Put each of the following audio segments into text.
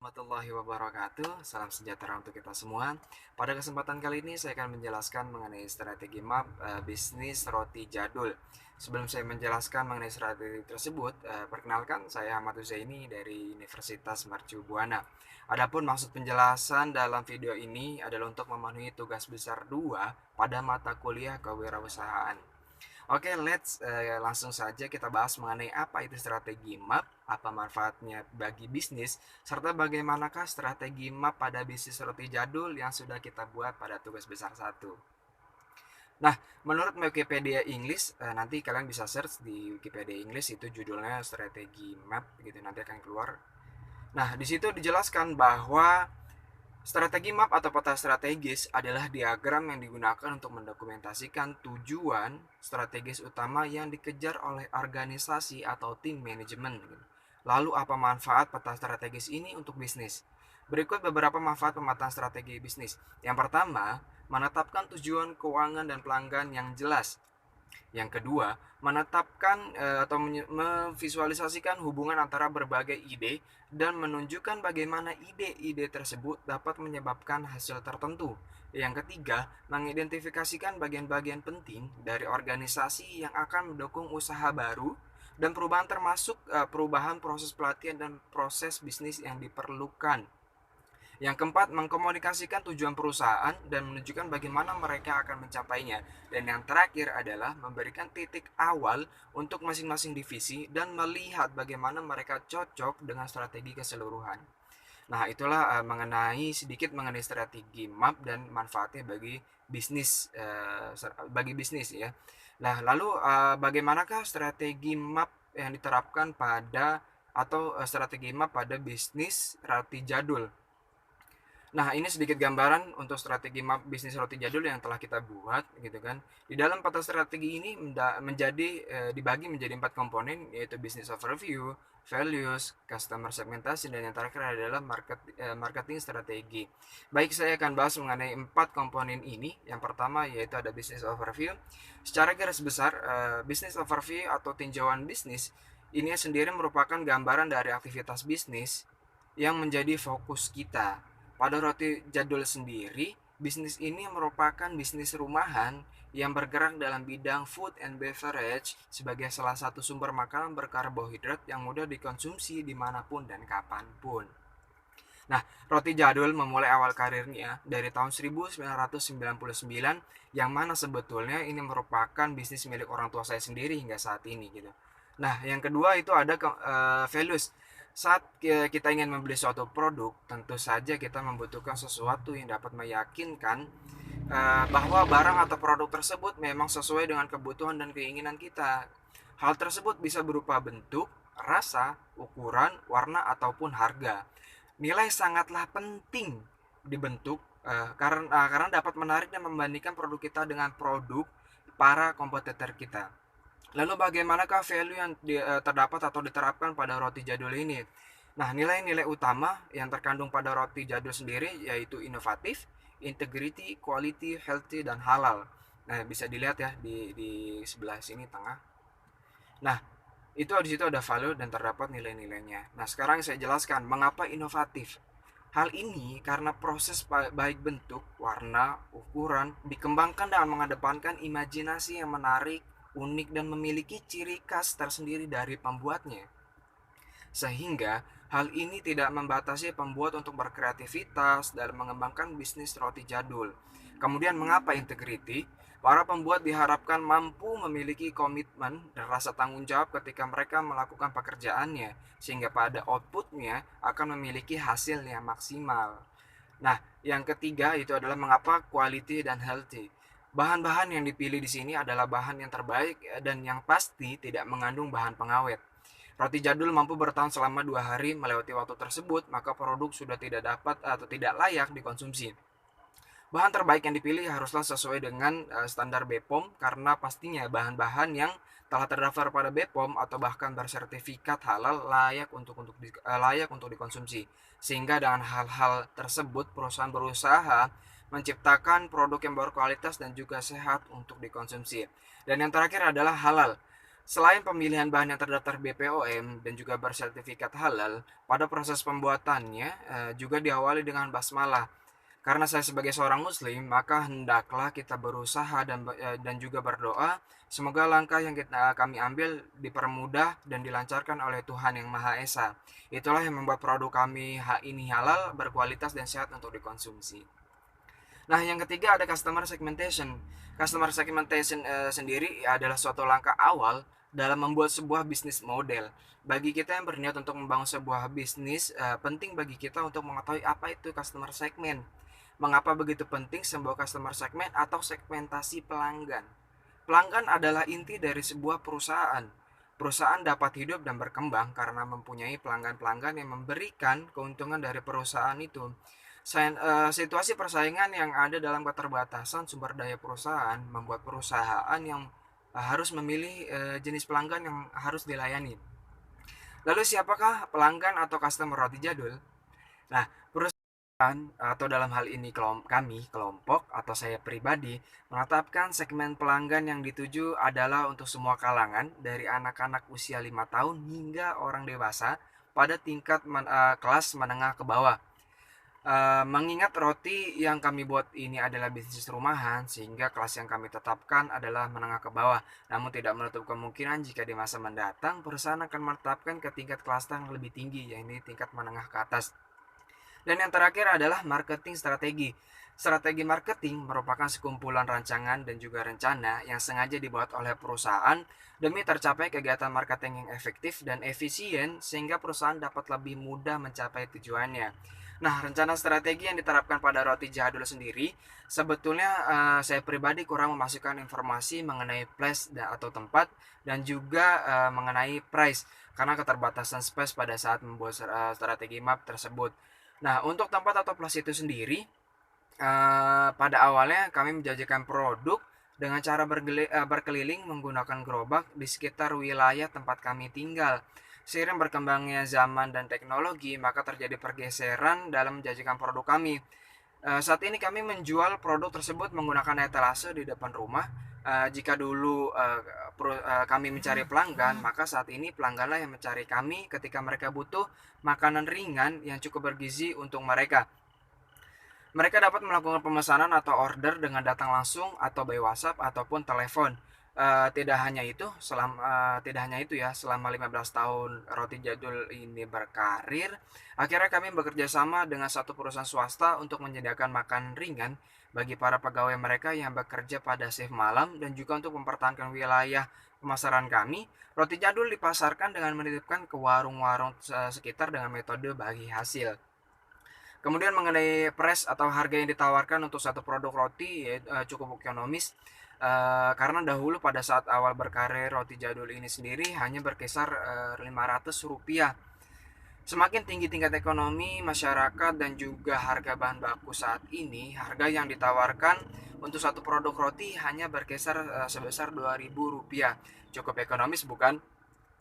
Warahmatullahi wabarakatuh. Salam sejahtera untuk kita semua. Pada kesempatan kali ini saya akan menjelaskan mengenai strategi map bisnis roti jadul. Sebelum saya menjelaskan mengenai strategi tersebut, perkenalkan saya Ahmad Huzaini dari Universitas Mercu Buana. Adapun maksud penjelasan dalam video ini adalah untuk memenuhi tugas besar 2 pada mata kuliah kewirausahaan. Oke, langsung saja kita bahas mengenai apa itu strategi MAP, apa manfaatnya bagi bisnis, serta bagaimanakah strategi MAP pada bisnis roti jadul yang sudah kita buat pada tugas besar satu. Nah, menurut Wikipedia English, nanti kalian bisa search di Wikipedia English, itu judulnya strategi MAP gitu, nanti akan keluar. Nah, di situ dijelaskan bahwa strategi map atau peta strategis adalah diagram yang digunakan untuk mendokumentasikan tujuan strategis utama yang dikejar oleh organisasi atau tim manajemen. Lalu apa manfaat peta strategis ini untuk bisnis? Berikut beberapa manfaat pemetaan strategi bisnis. Yang pertama, menetapkan tujuan keuangan dan pelanggan yang jelas. Yang kedua, menetapkan atau memvisualisasikan hubungan antara berbagai ide dan menunjukkan bagaimana ide-ide tersebut dapat menyebabkan hasil tertentu. Yang ketiga, mengidentifikasikan bagian-bagian penting dari organisasi yang akan mendukung usaha baru dan perubahan termasuk perubahan proses pelatihan dan proses bisnis yang diperlukan. Yang keempat, mengkomunikasikan tujuan perusahaan dan menunjukkan bagaimana mereka akan mencapainya. Dan yang terakhir adalah memberikan titik awal untuk masing-masing divisi dan melihat bagaimana mereka cocok dengan strategi keseluruhan. Nah, itulah sedikit mengenai strategi MAP dan manfaatnya bagi bisnis ya. Nah, lalu bagaimanakah strategi MAP yang diterapkan strategi MAP pada bisnis roti jadul? Nah, ini sedikit gambaran untuk strategi map bisnis roti jadul yang telah kita buat gitu kan. Di dalam peta strategi ini dibagi menjadi 4 komponen, yaitu business overview, values, customer segmentation, dan yang terakhir adalah marketing strategi. Baik, saya akan bahas mengenai 4 komponen ini. Yang pertama yaitu ada business overview. Secara garis besar, business overview atau tinjauan bisnis ini sendiri merupakan gambaran dari aktivitas bisnis yang menjadi fokus kita. Pada roti jadul sendiri, bisnis ini merupakan bisnis rumahan yang bergerak dalam bidang food and beverage sebagai salah satu sumber makanan berkarbohidrat yang mudah dikonsumsi dimanapun dan kapanpun. Nah, roti jadul memulai awal karirnya dari tahun 1999, yang mana sebetulnya ini merupakan bisnis milik orang tua saya sendiri hingga saat ini gitu. Nah, yang kedua itu ada values. Saat kita ingin membeli suatu produk, tentu saja kita membutuhkan sesuatu yang dapat meyakinkan bahwa barang atau produk tersebut memang sesuai dengan kebutuhan dan keinginan kita. Hal tersebut bisa berupa bentuk, rasa, ukuran, warna, ataupun harga. Nilai sangatlah penting dibentuk karena dapat menarik dan membandingkan produk kita dengan produk para kompetitor kita. Lalu bagaimanakah value yang terdapat atau diterapkan pada roti jadul ini? Nah, nilai-nilai utama yang terkandung pada roti jadul sendiri yaitu inovatif, integrity, quality, healthy, dan halal. Nah, bisa dilihat ya di sebelah sini tengah. Nah, itu di situ ada value dan terdapat nilai-nilainya. Nah, sekarang saya jelaskan mengapa inovatif. Hal ini karena proses baik bentuk, warna, ukuran dikembangkan dengan mengedepankan imajinasi yang menarik, unik, dan memiliki ciri khas tersendiri dari pembuatnya. Sehingga hal ini tidak membatasi pembuat untuk berkreativitas dalam mengembangkan bisnis roti jadul. Kemudian mengapa integrity? Para pembuat diharapkan mampu memiliki komitmen dan rasa tanggung jawab ketika mereka melakukan pekerjaannya, sehingga pada outputnya akan memiliki hasil yang maksimal. Nah, yang ketiga itu adalah mengapa quality dan healthy. Bahan-bahan yang dipilih di sini adalah bahan yang terbaik dan yang pasti tidak mengandung bahan pengawet. Roti jadul mampu bertahan selama 2 hari. Melewati waktu tersebut, maka produk sudah tidak dapat atau tidak layak dikonsumsi. Bahan terbaik yang dipilih haruslah sesuai dengan standar BPOM, karena pastinya bahan-bahan yang telah terdaftar pada BPOM atau bahkan bersertifikat halal layak untuk dikonsumsi. Sehingga dengan hal-hal tersebut perusahaan berusaha menciptakan produk yang berkualitas dan juga sehat untuk dikonsumsi. Dan yang terakhir adalah halal. Selain pemilihan bahan yang terdaftar BPOM dan juga bersertifikat halal, pada proses pembuatannya juga diawali dengan basmalah. Karena saya sebagai seorang muslim, maka hendaklah kita berusaha dan juga berdoa semoga langkah yang kami ambil dipermudah dan dilancarkan oleh Tuhan Yang Maha Esa. Itulah yang membuat produk kami ini halal, berkualitas dan sehat untuk dikonsumsi. Nah, yang ketiga ada customer segmentation. Customer segmentation sendiri adalah suatu langkah awal dalam membuat sebuah bisnis model. Bagi kita yang berniat untuk membangun sebuah bisnis, penting bagi kita untuk mengetahui apa itu customer segment. Mengapa begitu penting sebuah customer segment atau segmentasi pelanggan? Pelanggan adalah inti dari sebuah perusahaan. Perusahaan dapat hidup dan berkembang karena mempunyai pelanggan-pelanggan yang memberikan keuntungan dari perusahaan itu. Situasi persaingan yang ada dalam keterbatasan sumber daya perusahaan membuat perusahaan yang harus memilih jenis pelanggan yang harus dilayani. Lalu siapakah pelanggan atau customer roti jadul? Nah, perusahaan atau dalam hal ini kelompok atau saya pribadi menetapkan segmen pelanggan yang dituju adalah untuk semua kalangan dari anak-anak usia 5 tahun hingga orang dewasa pada tingkat kelas menengah ke bawah. Mengingat roti yang kami buat ini adalah bisnis rumahan, sehingga kelas yang kami tetapkan adalah menengah ke bawah. Namun tidak menutup kemungkinan jika di masa mendatang perusahaan akan menetapkan ke tingkat kelas yang lebih tinggi, yaitu tingkat menengah ke atas. Dan yang terakhir adalah marketing strategi. Strategi marketing merupakan sekumpulan rancangan dan juga rencana yang sengaja dibuat oleh perusahaan demi tercapai kegiatan marketing yang efektif dan efisien sehingga perusahaan dapat lebih mudah mencapai tujuannya. Nah, rencana strategi yang diterapkan pada roti jadul sendiri, sebetulnya saya pribadi kurang memasukkan informasi mengenai place atau tempat dan juga mengenai price karena keterbatasan space pada saat membuat strategi map tersebut. Nah, untuk tempat atau place itu sendiri, pada awalnya kami menjajakan produk dengan cara berkeliling menggunakan gerobak di sekitar wilayah tempat kami tinggal. Seiring berkembangnya zaman dan teknologi, maka terjadi pergeseran dalam menjajakan produk kami. Saat ini kami menjual produk tersebut menggunakan etalase di depan rumah. Jika dulu kami mencari pelanggan, maka saat ini pelangganlah yang mencari kami ketika mereka butuh makanan ringan yang cukup bergizi untuk mereka. Mereka dapat melakukan pemesanan atau order dengan datang langsung atau by WhatsApp ataupun telepon. Tidak hanya itu ya, selama 15 tahun Roti Jadul ini berkarir, akhirnya kami bekerja sama dengan satu perusahaan swasta untuk menyediakan makan ringan bagi para pegawai mereka yang bekerja pada shift malam dan juga untuk mempertahankan wilayah pemasaran kami. Roti Jadul dipasarkan dengan menitipkan ke warung-warung sekitar dengan metode bagi hasil. Kemudian mengenai price atau harga yang ditawarkan untuk satu produk roti cukup ekonomis, karena dahulu pada saat awal berkarir Roti Jadul ini sendiri hanya berkisar Rp500. Semakin tinggi tingkat ekonomi masyarakat dan juga harga bahan baku saat ini, harga yang ditawarkan untuk satu produk roti hanya berkisar sebesar Rp2.000. Cukup ekonomis bukan?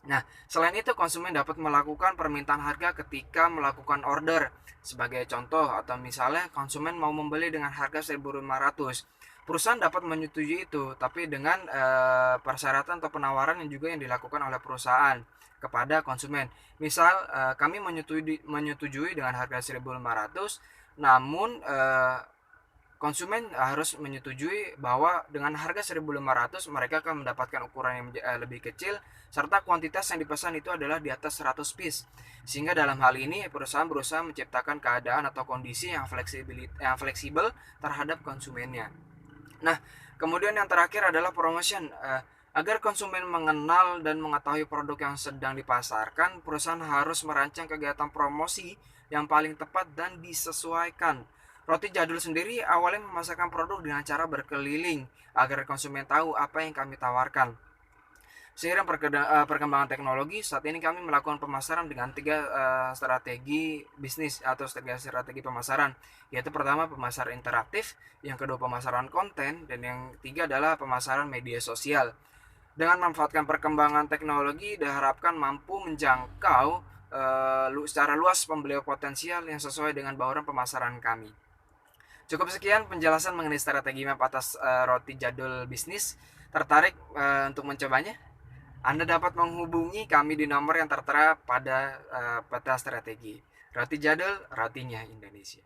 Nah, selain itu konsumen dapat melakukan permintaan harga ketika melakukan order. Sebagai contoh atau misalnya konsumen mau membeli dengan harga 1.500. Perusahaan dapat menyetujui itu, tapi dengan persyaratan atau penawaran yang juga yang dilakukan oleh perusahaan kepada konsumen. Misal kami menyetujui dengan harga 1.500, namun konsumen harus menyetujui bahwa dengan harga 1.500 mereka akan mendapatkan ukuran yang lebih kecil serta kuantitas yang dipesan itu adalah di atas 100 piece. Sehingga dalam hal ini perusahaan berusaha menciptakan keadaan atau kondisi yang fleksibel terhadap konsumennya. Nah, kemudian yang terakhir adalah promotion. Agar konsumen mengenal dan mengetahui produk yang sedang dipasarkan, perusahaan harus merancang kegiatan promosi yang paling tepat dan disesuaikan. Roti Jadul sendiri awalnya memasarkan produk dengan cara berkeliling agar konsumen tahu apa yang kami tawarkan. Seiring perkembangan teknologi, saat ini kami melakukan pemasaran dengan tiga strategi bisnis atau tiga strategi pemasaran, yaitu pertama pemasaran interaktif, yang kedua pemasaran konten, dan yang ketiga adalah pemasaran media sosial. Dengan memanfaatkan perkembangan teknologi, diharapkan mampu menjangkau secara luas pembeli potensial yang sesuai dengan bauran pemasaran kami. Cukup sekian penjelasan mengenai strategi map atas roti jadul bisnis. Tertarik untuk mencobanya? Anda dapat menghubungi kami di nomor yang tertera pada peta strategi. Roti jadul, rotinya Indonesia.